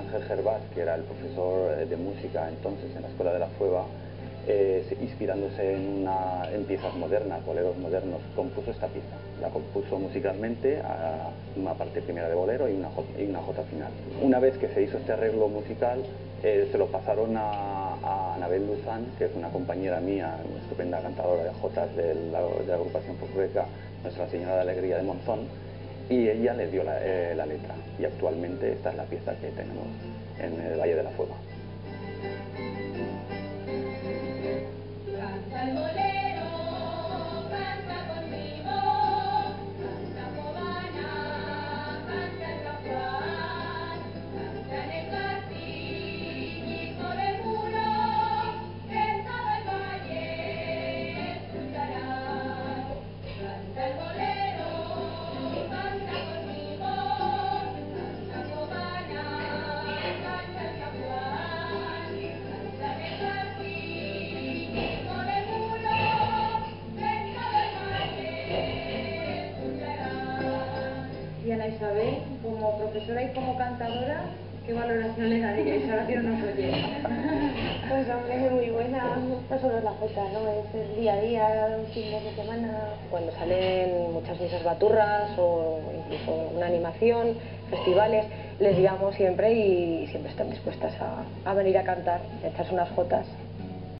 Ángel Gervás, que era el profesor de música entonces en la Escuela de la Fueva, inspirándose en piezas modernas, boleros modernos, compuso esta pieza. La compuso musicalmente a una parte primera de bolero y una jota final. Una vez que se hizo este arreglo musical, se lo pasaron a Anabel Luzán, que es una compañera mía, una estupenda cantadora de jotas de la agrupación folclórica Nuestra Señora de Alegría de Monzón, y ella le dio la letra. Y actualmente esta es la pieza que tenemos en el Valle de la Fueva. Canta el bolero, canta conmigo, canta Cobana, canta el Capuán, canta en el jardín y por el muro, que en todo el valle escucharás. Canta el bolero, canta conmigo, canta Cobana, canta el Capuán, canta en el jardín. Y Ana Isabel, como profesora y como cantadora, ¿qué valoración le daríais? Ahora que no nos oye. Pues hombre, es muy buena, no solo es la jota, ¿no? Es el día a día, los fines de semana. Cuando salen muchas misas baturras o incluso una animación, festivales, les llamamos siempre y siempre están dispuestas a venir a cantar, a echarse unas jotas.